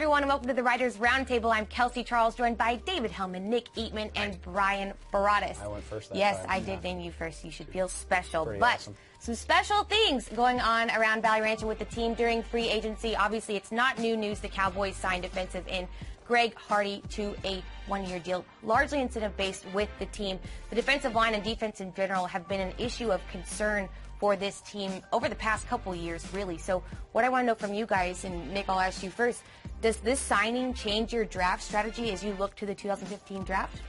everyone, and welcome to the Writers Roundtable. I'm Kelsey Charles, joined by David Helman, Nick Eatman, and Bryan Broaddus. I went first that Yes, time. I did name you first. You should feel special. Pretty But awesome. some special things going on around Valley Ranch and with the team during free agency. Obviously, it's not new news. The Cowboys signed defensive end Greg Hardy to a one-year deal, largely incentive-based with the team. The defensive line and defense in general have been an issue of concern for this team over the past couple years, really. So what I want to know from you guys, and Nick, I'll ask you first, does this signing change your draft strategy as you look to the 2015 draft?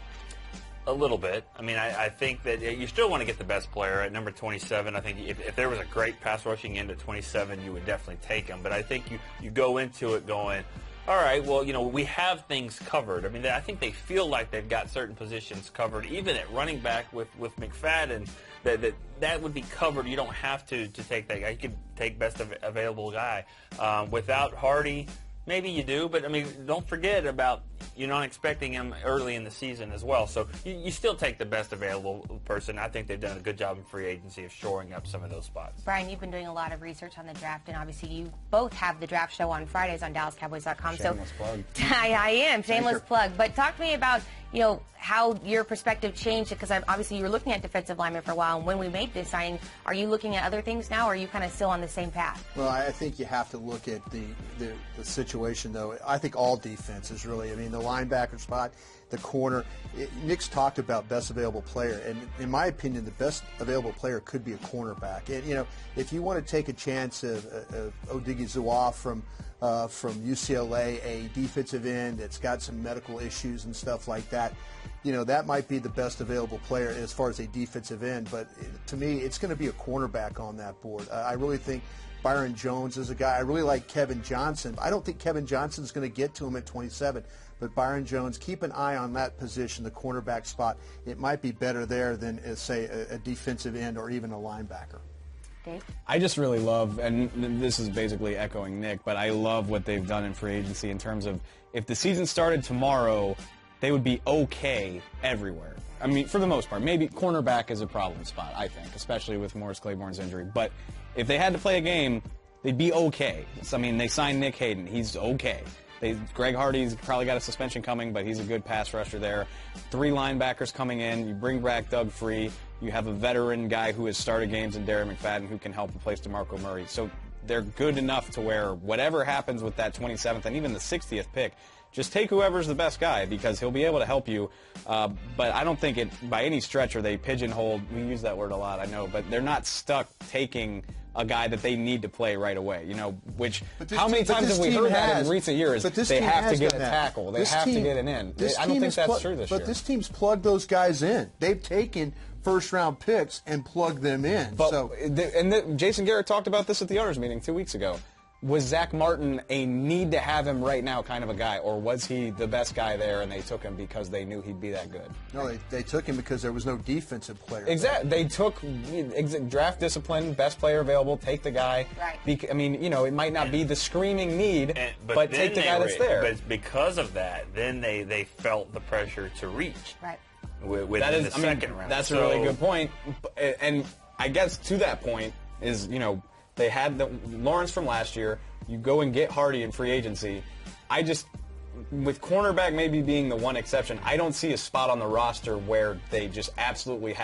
A little bit. I mean, I think that you still want to get the best player at number 27. I think if there was a great pass rushing end at 27, you would definitely take him. But I think you go into it going, all right, well, you know, we have things covered. I mean, I think they feel like they've got certain positions covered, even at running back with McFadden, that would be covered. You don't have to take that guy. You could take best available guy. Without Hardy, maybe you do, but I mean, don't forget about you're not expecting him early in the season as well. So you still take the best available person. I think they've done a good job in free agency of shoring up some of those spots. Bryan, you've been doing a lot of research on the draft, and obviously you both have the draft show on Fridays on DallasCowboys.com. Shameless plug. I am. Shameless plug. But talk to me about, you know, how your perspective changed, because obviously you were looking at defensive linemen for a while, and when we made this signing, are you looking at other things now, or are you kind of still on the same path? Well, I think you have to look at the situation, though. I think all defenses, really. I mean, the linebacker spot, the corner. Nick's talked about best available player, and in my opinion, the best available player could be a cornerback. And, you know, if you want to take a chance of Odighizuwa from UCLA, a defensive end that's got some medical issues and stuff like that, you know, that might be the best available player as far as a defensive end. But to me, it's going to be a cornerback on that board. I really think Byron Jones is a guy. I really like Kevin Johnson. I don't think Kevin Johnson's going to get to him at 27, but Byron Jones, keep an eye on that position, the cornerback spot. It might be better there than, say, a defensive end or even a linebacker. Dave? I just really love, and this is basically echoing Nick, but I love what they've done in free agency in terms of if the season started tomorrow, they would be okay everywhere. I mean, for the most part. Maybe cornerback is a problem spot, I think, especially with Morris Claiborne's injury. But if they had to play a game, they'd be okay. I mean, they signed Nick Hayden. He's okay. Greg Hardy's probably got a suspension coming, but he's a good pass rusher there. 3 linebackers coming in. You bring back Doug Free. You have a veteran guy who has started games in Darren McFadden who can help replace DeMarco Murray. So they're good enough to where whatever happens with that 27th and even the 60th pick, just take whoever's the best guy because he'll be able to help you. But I don't think it by any stretch are they pigeonholed. We use that word a lot, I know, but they're not stuck taking a guy that they need to play right away. You know, which how many times have we heard that in recent years? They have to get a tackle. They have to get an end. I don't think that's true this year. But this team's plugged those guys in. They've taken first-round picks and plugged them in. But, Jason Garrett talked about this at the owners' meeting 2 weeks ago. Was Zach Martin a need-to-have-him right now kind of a guy, or was he the best guy there and they took him because they knew he'd be that good? No, they took him because there was no defensive player. Exactly. They took draft discipline, best player available, take the guy. Right. I mean, you know, it might not be the screaming need, but take the guy that's there. But because of that, then they felt the pressure to reach. Right. Within the second round. That's a really good point. And I guess to that point is, you know, they had Lawrence from last year. You go and get Hardy in free agency. With cornerback maybe being the one exception, I don't see a spot on the roster where they just absolutely have